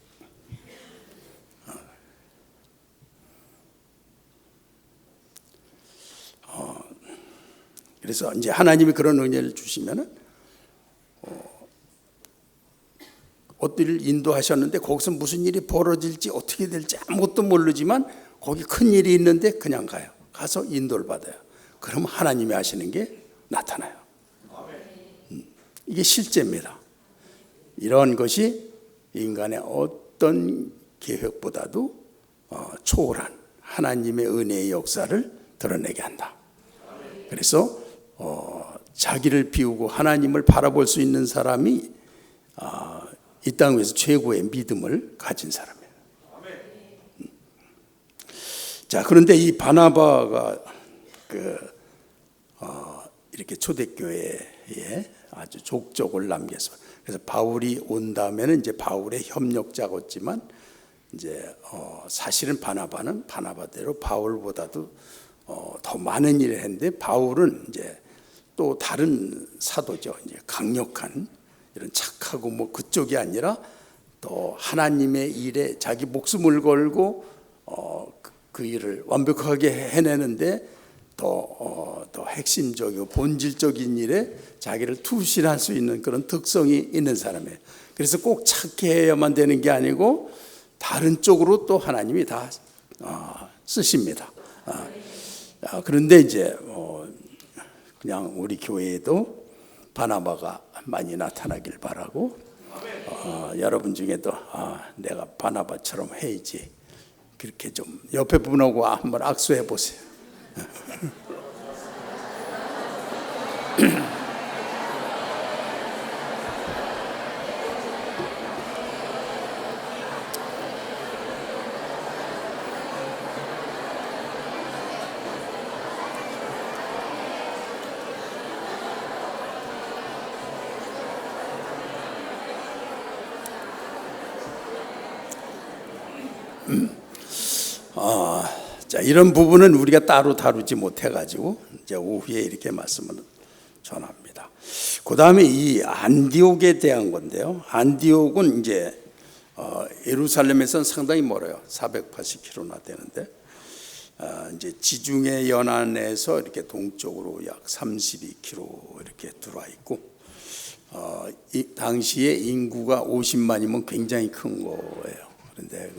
그래서 이제 하나님이 그런 은혜를 주시면은 어디를 인도하셨는데 거기서 무슨 일이 벌어질지 어떻게 될지 아무것도 모르지만 거기 큰 일이 있는데 그냥 가요. 가서 인도를 받아요. 그럼 하나님이 하시는 게 나타나요. 이게 실제입니다. 이런 것이 인간의 어떤 계획보다도 초월한 하나님의 은혜의 역사를 드러내게 한다. 그래서 자기를 비우고 하나님을 바라볼 수 있는 사람이 이 땅 위에서 최고의 믿음을 가진 사람이에요. 자, 그런데 이 바나바가 이렇게 초대교회에 아주 족적을 남겨서, 그래서 바울이 온 다음에는 이제 바울의 협력자였지만, 이제 사실은 바나바는 바나바대로 바울보다도 더 많은 일을 했는데, 바울은 이제 또 다른 사도죠. 이제 강력한 이런 착하고 뭐 그쪽이 아니라 또 하나님의 일에 자기 목숨을 걸고 그 일을 완벽하게 해내는데 더 핵심적이고 본질적인 일에 자기를 투신할 수 있는 그런 특성이 있는 사람이에요. 그래서 꼭 착해야만 되는 게 아니고 다른 쪽으로 또 하나님이 다 쓰십니다. 그런데 이제 그냥 우리 교회에도 바나바가 많이 나타나길 바라고, 여러분 중에도 내가 바나바처럼 해야지, 그렇게 좀 옆에 분하고 한번 악수해 보세요. 자, 이런 부분은 우리가 따로 다루지 못해가지고 이제 오후에 이렇게 말씀을 전합니다. 그 다음에 이 안디옥에 대한 건데요. 안디옥은 이제 예루살렘에서는 상당히 멀어요. 480km나 되는데, 이제 지중해 연안에서 이렇게 동쪽으로 약 32km 이렇게 들어와 있고, 이 당시에 인구가 50만이면 굉장히 큰 거예요. 그런데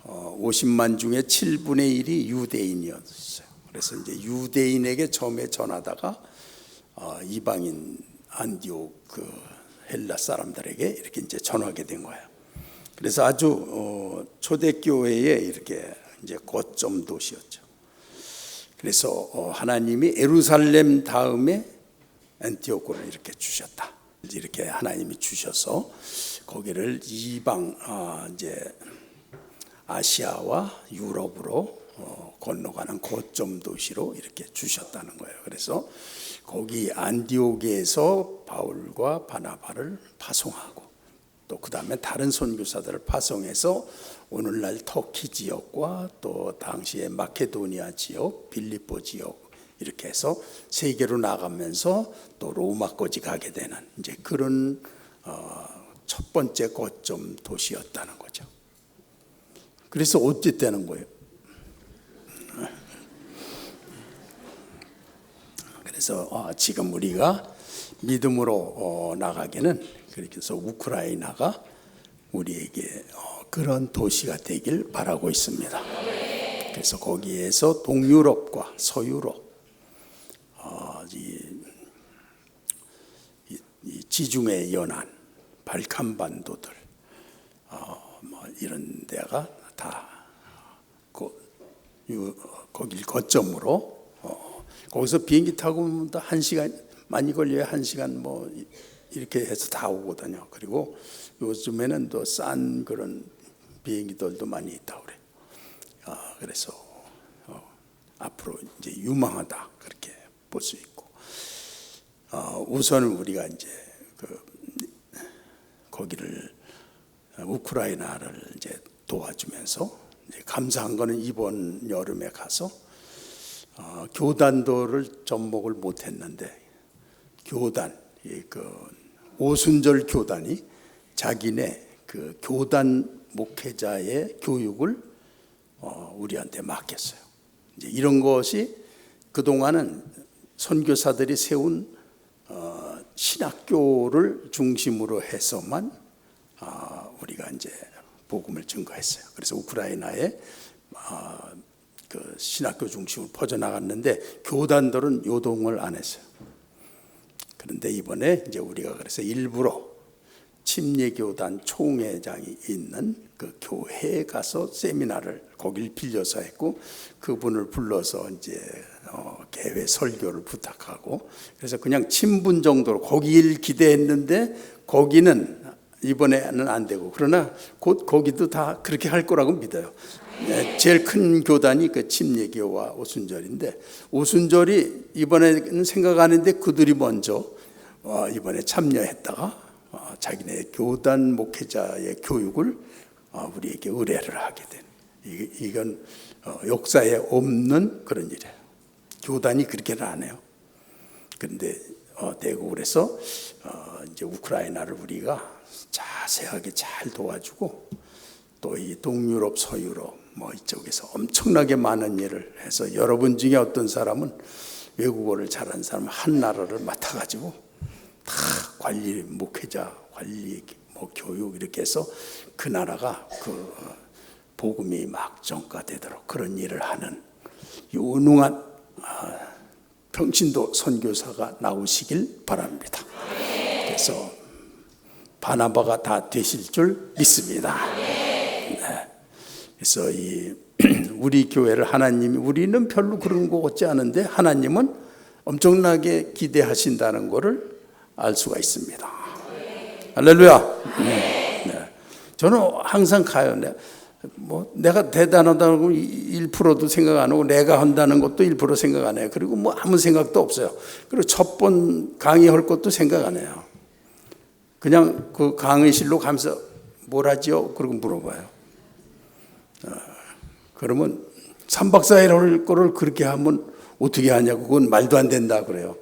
50만 중에 7분의 1이 유대인이었어요. 그래서 이제 유대인에게 처음에 전하다가 이방인 안디옥 헬라 사람들에게 이렇게 이제 전하게 된 거예요. 그래서 아주 초대교회에 이렇게 이제 거점 도시였죠. 그래서 하나님이 예루살렘 다음에 안티오코를 이렇게 주셨다. 이렇게 하나님이 주셔서 거기를 이방 이제 아시아와 유럽으로 건너가는 거점 도시로 이렇게 주셨다는 거예요. 그래서 거기 안디옥에서 바울과 바나바를 파송하고, 또 그 다음에 다른 선교사들을 파송해서 오늘날 터키 지역과 또 당시의 마케도니아 지역, 빌립보 지역 이렇게 해서 세계로 나가면서 또 로마까지 가게 되는 이제 그런 첫 번째 거점 도시였다는 거죠. 그래서 어찌 되는 거예요? 그래서 지금 우리가 믿음으로 나가기는, 그렇게 해서 우크라이나가 우리에게 그런 도시가 되길 바라고 있습니다. 그래서 거기에서 동유럽과 서유럽, 이 지중해 연안, 발칸반도들, 뭐 이런 데가 다 거길 거점으로, 거기서 비행기 타고 1시간 많이 걸려야 1시간 뭐 이렇게 해서 다 오거든요. 그리고 요즘에는 또 싼 그런 비행기들도 많이 있다고 그래요. 그래서 앞으로 이제 유망하다 그렇게 볼 수 있고, 우선은 우리가 이제 거기를 우크라이나를 이제 도와주면서 이제 감사한 거는 이번 여름에 가서 교단도를 접목을 못했는데, 교단 오순절 교단이 자기네 그 교단 목회자의 교육을 우리한테 맡겼어요. 이제 이런 것이 그동안은 선교사들이 세운 신학교를 중심으로 해서만 우리가 이제 복음을 증거했어요. 그래서 우크라이나에 그 신학교 중심으로 퍼져나갔는데 교단들은 요동을 안 했어요. 그런데 이번에 이제 우리가 그래서 일부러 침례교단 총회장이 있는 그 교회에 가서 세미나를 거길 빌려서 했고, 그분을 불러서 이제 개회 설교를 부탁하고, 그래서 그냥 친분 정도로 거길 기대했는데 거기는 이번에는 안 되고, 그러나 곧 거기도 다 그렇게 할 거라고 믿어요. 제일 큰 교단이 그 침례교와 오순절인데, 오순절이 이번에는 생각 안 했는데 그들이 먼저 이번에 참여했다가 자기네 교단 목회자의 교육을 우리에게 의뢰를 하게 된, 이건 역사에 없는 그런 일이에요. 교단이 그렇게는 안 해요. 그런데 대구에서 이제 우크라이나를 우리가 자세하게 잘 도와주고, 또 이 동유럽, 서유럽 뭐 이쪽에서 엄청나게 많은 일을 해서, 여러분 중에 어떤 사람은 외국어를 잘하는 사람 한 나라를 맡아가지고 다 관리, 목회자, 관리, 뭐 교육 이렇게 해서 그 나라가 그 복음이 막 전가되도록 그런 일을 하는 유능한 평신도 선교사가 나오시길 바랍니다. 그래서 바나바가 다 되실 줄 믿습니다. 그래서 우리 교회를 하나님이, 우리는 별로 그런 거 같지 않은데 하나님은 엄청나게 기대하신다는 것을 알 수가 있습니다. 할렐루야. 저는 항상 가요. 내가 대단하다고 1%도 생각 안 하고, 내가 한다는 것도 1% 생각 안 해요. 그리고 뭐 아무 생각도 없어요. 그리고 첫 번 강의할 것도 생각 안 해요. 그냥 그 강의실로 가면서 뭘 하지요? 그러고 물어봐요. 그러면 3박 4일 할 거를 그렇게 하면 어떻게 하냐고, 그건 말도 안 된다 그래요.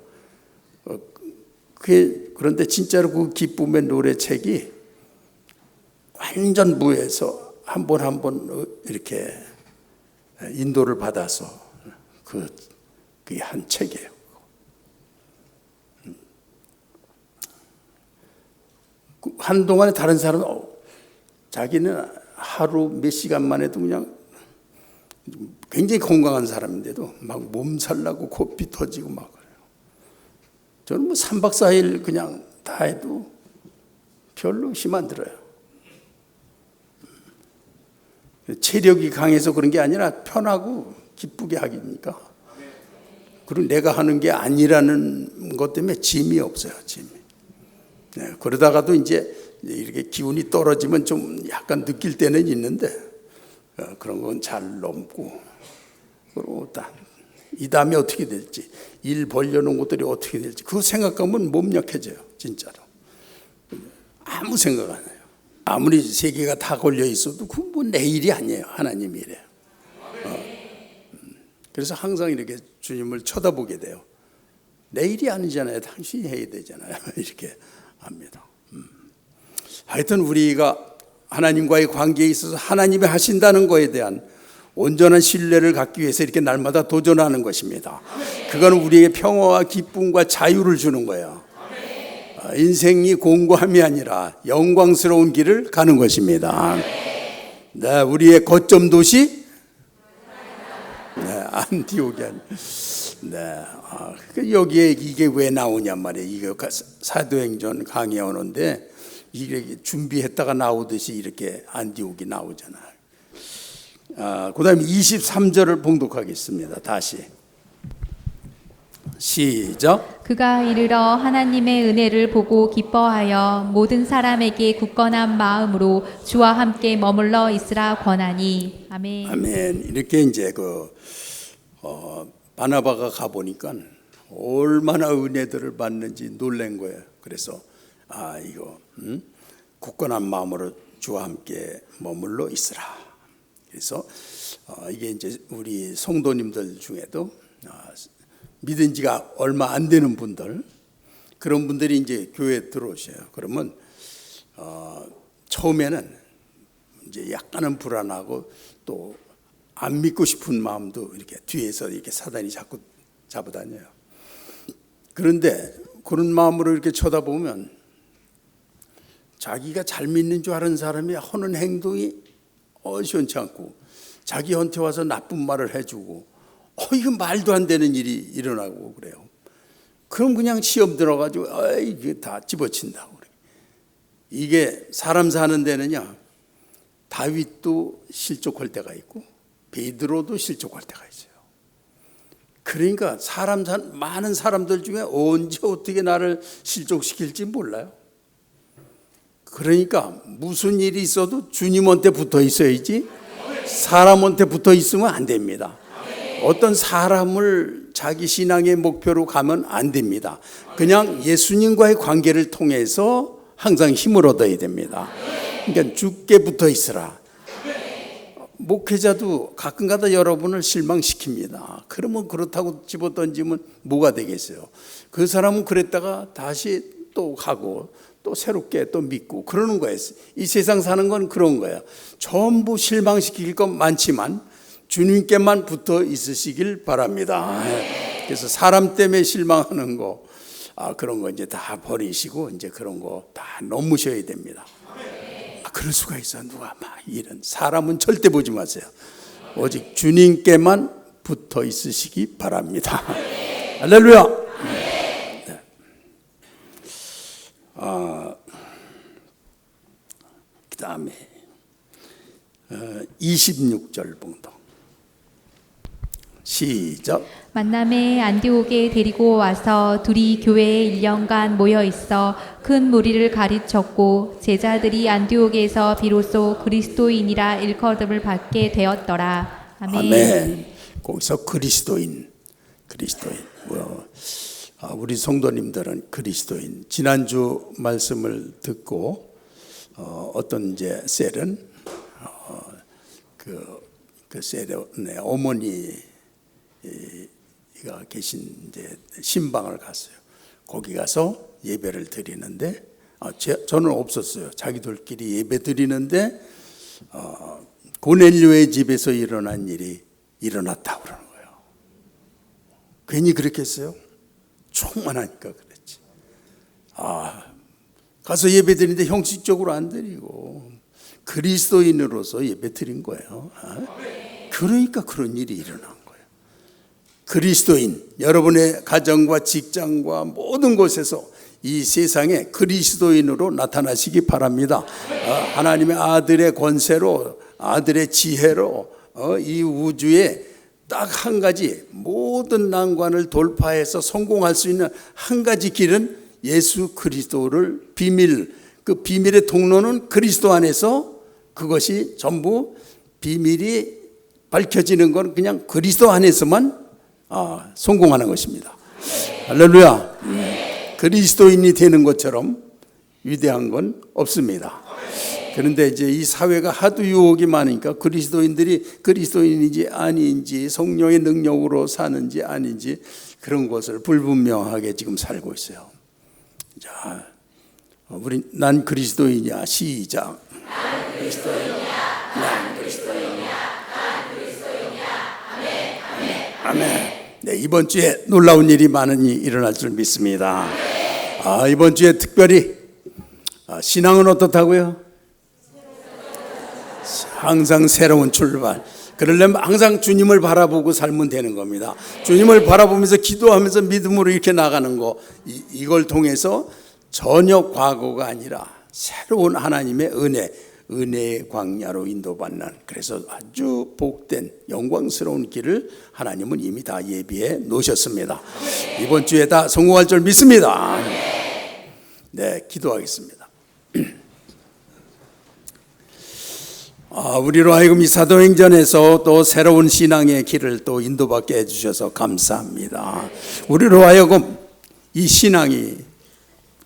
그런데 진짜로 그 기쁨의 노래책이 완전 무에서 한 번 한 번 이렇게 인도를 받아서 그게 한 책이에요. 한동안에 다른 사람은 자기는 하루 몇 시간만 해도 그냥 굉장히 건강한 사람인데도 막 몸살 나고 코피 터지고 막 그래요. 저는 뭐 3박 4일 그냥 다 해도 별로 힘 안 들어요. 체력이 강해서 그런 게 아니라 편하고 기쁘게 하기니까. 그리고 내가 하는 게 아니라는 것 때문에 짐이 없어요, 짐이. 그러다가도 이제 이렇게 기운이 떨어지면 좀 약간 느낄 때는 있는데, 그런 건 잘 넘고, 그리고 이 다음에 어떻게 될지, 일 벌려놓은 것들이 어떻게 될지 그거 생각하면 몸 약해져요, 진짜로. 아무 생각 안 해요. 아무리 세계가 다 걸려 있어도 그건 뭐 내 일이 아니에요, 하나님 일이에요. 그래서 항상 이렇게 주님을 쳐다보게 돼요. 내 일이 아니잖아요, 당신이 해야 되잖아요. 이렇게 합니다. 하여튼 우리가 하나님과의 관계에 있어서 하나님이 하신다는 것에 대한 온전한 신뢰를 갖기 위해서 이렇게 날마다 도전하는 것입니다. 그건 우리에게 평화와 기쁨과 자유를 주는 거예요. 인생이 공고함이 아니라 영광스러운 길을 가는 것입니다. 네, 우리의 거점 도시 안티오키. 여기에 이게 왜 나오냔 말이에요. 이게 사도행전 강의에 오는데 이게 준비했다가 나오듯이 이렇게 안티오키 나오잖아요. 그 다음에 23절을 봉독하겠습니다. 다시 시작. 그가 이르러 하나님의 은혜를 보고 기뻐하여 모든 사람에게 굳건한 마음으로 주와 함께 머물러 있으라 권하니. 아멘. 아멘. 이렇게 이제 바나바가 가 보니까 얼마나 은혜들을 받는지 놀란 거예요. 그래서 이거 굳건한 마음으로 주와 함께 머물러 있으라. 그래서 이게 이제 우리 성도님들 중에도 믿은 지가 얼마 안 되는 분들, 그런 분들이 이제 교회에 들어오셔요. 그러면 처음에는 이제 약간은 불안하고 또 안 믿고 싶은 마음도 이렇게 뒤에서 이렇게 사단이 자꾸 잡아다녀요. 그런데 그런 마음으로 이렇게 쳐다보면 자기가 잘 믿는 줄 아는 사람이 하는 행동이 시원치 않고, 자기한테 와서 나쁜 말을 해주고 이거 말도 안 되는 일이 일어나고 그래요. 그럼 그냥 시험 들어가지고 이게 다 집어친다고 그래요. 이게 사람 사는 데는요, 다윗도 실족할 때가 있고 베드로도 실족할 때가 있어요. 그러니까 많은 사람들 중에 언제 어떻게 나를 실족시킬지 몰라요. 그러니까 무슨 일이 있어도 주님한테 붙어 있어야지 사람한테 붙어 있으면 안 됩니다. 어떤 사람을 자기 신앙의 목표로 가면 안 됩니다. 그냥 예수님과의 관계를 통해서 항상 힘을 얻어야 됩니다. 그러니까 주께 붙어 있으라. 목회자도 가끔가다 여러분을 실망시킵니다. 그러면 그렇다고 집어던지면 뭐가 되겠어요? 그 사람은 그랬다가 다시 또 가고 또 새롭게 또 믿고 그러는 거예요. 이 세상 사는 건 그런 거예요. 전부 실망시킬 것 많지만 주님께만 붙어 있으시길 바랍니다. 그래서 사람 때문에 실망하는 거, 그런 거 이제 다 버리시고 이제 그런 거 다 넘으셔야 됩니다. 그럴 수가 있어. 누가 막 이런 사람은 절대 보지 마세요. 오직 주님께만 붙어 있으시기 바랍니다. 할렐루야. 네. 그 다음에 26절 봉독 시작. 만남에 안디옥에 데리고 와서 둘이 교회에 1년간 모여 있어 큰 무리를 가르쳤고 제자들이 안디옥에서 비로소 그리스도인이라 일컬음을 받게 되었더라. 아멘. 아멘. 거기서 그리스도인. 우리 성도님들은 그리스도인. 지난주 말씀을 듣고 어떤 이제 셀은 그 셀의 어머니가 계신 이제 신방을 갔어요. 거기 가서 예배를 드리는데 저는 없었어요. 자기들끼리 예배 드리는데 고넬료의 집에서 일어난 일이 일어났다고 그러는 거예요. 괜히 그랬겠어요? 충만하니까 그랬지. 가서 예배 드리는데 형식적으로 안 드리고 그리스도인으로서 예배 드린 거예요. 그러니까 그런 일이 일어난 거예요. 그리스도인, 여러분의 가정과 직장과 모든 곳에서 이 세상에 그리스도인으로 나타나시기 바랍니다. 하나님의 아들의 권세로, 아들의 지혜로 이 우주에 딱 한 가지, 모든 난관을 돌파해서 성공할 수 있는 한 가지 길은 예수 그리스도를 그 비밀의 통로는 그리스도 안에서, 그것이 전부 비밀이 밝혀지는 건 그냥 그리스도 안에서만 성공하는 것입니다. 할렐루야. 그리스도인이 되는 것처럼 위대한 건 없습니다. 그런데 이제 이 사회가 하도 유혹이 많으니까 그리스도인들이 그리스도인인지 아닌지, 성령의 능력으로 사는지 아닌지 그런 것을 불분명하게 지금 살고 있어요. 자, 난 그리스도인이야. 시작. 난 그리스도인이야. 난 그리스도인이야. 난 그리스도인이야. 아멘. 아멘. 아멘. 네, 이번 주에 놀라운 일이 많이 일어날 줄 믿습니다. 이번 주에 특별히 신앙은 어떻다고요? 항상 새로운 출발. 그러려면 항상 주님을 바라보고 살면 되는 겁니다. 주님을 바라보면서 기도하면서 믿음으로 이렇게 나가는 거, 이걸 통해서 전혀 과거가 아니라 새로운 하나님의 은혜의 광야로 인도받는, 그래서 아주 복된 영광스러운 길을 하나님은 이미 다 예비해 놓으셨습니다. 이번 주에 다 성공할 줄 믿습니다. 네, 기도하겠습니다. 우리로 하여금 이 사도행전에서 또 새로운 신앙의 길을 또 인도받게 해주셔서 감사합니다. 우리로 하여금 이 신앙이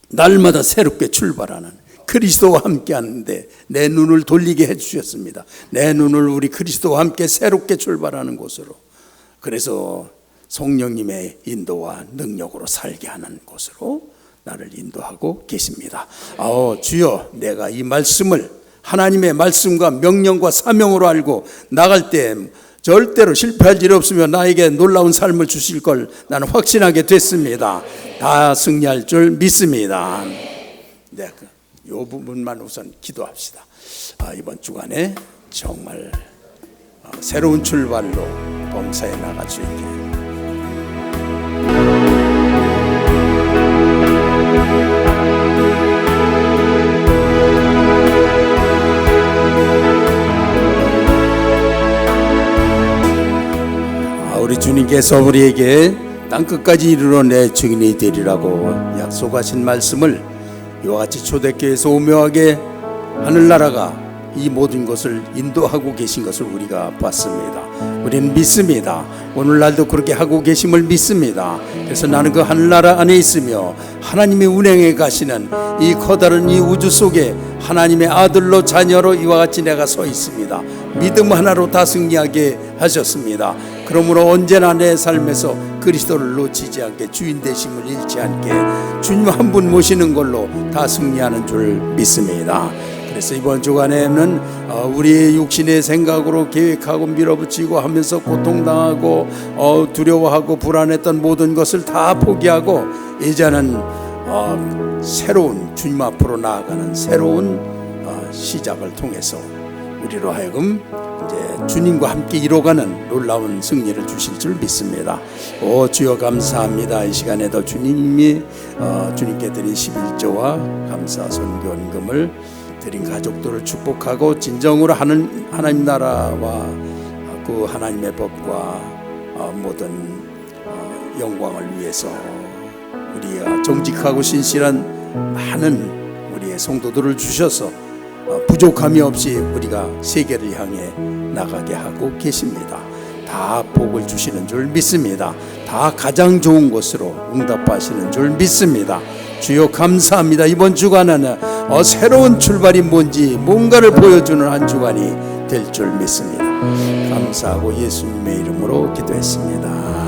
날마다 새롭게 출발하는, 그리스도와 함께 하는데 내 눈을 돌리게 해주셨습니다. 내 눈을 우리 그리스도와 함께 새롭게 출발하는 곳으로, 그래서 성령님의 인도와 능력으로 살게 하는 곳으로 나를 인도하고 계십니다. 주여, 내가 이 말씀을 하나님의 말씀과 명령과 사명으로 알고 나갈 때 절대로 실패할 일 없으며 나에게 놀라운 삶을 주실 걸 나는 확신하게 됐습니다. 다 승리할 줄 믿습니다. 네, 이 부분만 우선 기도합시다. 이번 주간에 정말 새로운 출발로 범사에 나갈 수 있게 우리 주님께서 우리에게 땅끝까지 이르러 내 증인이 되리라고 약속하신 말씀을 이와 같이 초대교회에서 오묘하게 하늘나라가 이 모든 것을 인도하고 계신 것을 우리가 봤습니다. 우리는 믿습니다. 오늘날도 그렇게 하고 계심을 믿습니다. 그래서 나는 그 하늘나라 안에 있으며 하나님의 운행에 가시는 이 커다란 이 우주 속에 하나님의 아들로 자녀로 이와 같이 내가 서 있습니다. 믿음 하나로 다 승리하게 하셨습니다. 그러므로 언제나 내 삶에서 그리스도를 놓치지 않게, 주인 되심을 잃지 않게, 주님 한 분 모시는 걸로 다 승리하는 줄 믿습니다. 그래서 이번 주간에는 우리의 육신의 생각으로 계획하고 밀어붙이고 하면서 고통당하고 두려워하고 불안했던 모든 것을 다 포기하고 이제는 새로운 주님 앞으로 나아가는 새로운 시작을 통해서 우리로 하여금 이제 주님과 함께 이뤄가는 놀라운 승리를 주실 줄 믿습니다. 오 주여 감사합니다. 이 시간에도 주님이 주님께 드린 11조와 감사 선교원금을 드린 가족들을 축복하고 진정으로 하나님 나라와 그 하나님의 법과 모든 영광을 위해서 우리가 정직하고 신실한 많은 우리의 성도들을 주셔서 부족함이 없이 우리가 세계를 향해 나가게 하고 계십니다. 다 복을 주시는 줄 믿습니다. 다 가장 좋은 것으로 응답하시는 줄 믿습니다. 주여 감사합니다. 이번 주간은 새로운 출발이 뭔지 뭔가를 보여주는 한 주간이 될 줄 믿습니다. 감사하고 예수님의 이름으로 기도했습니다.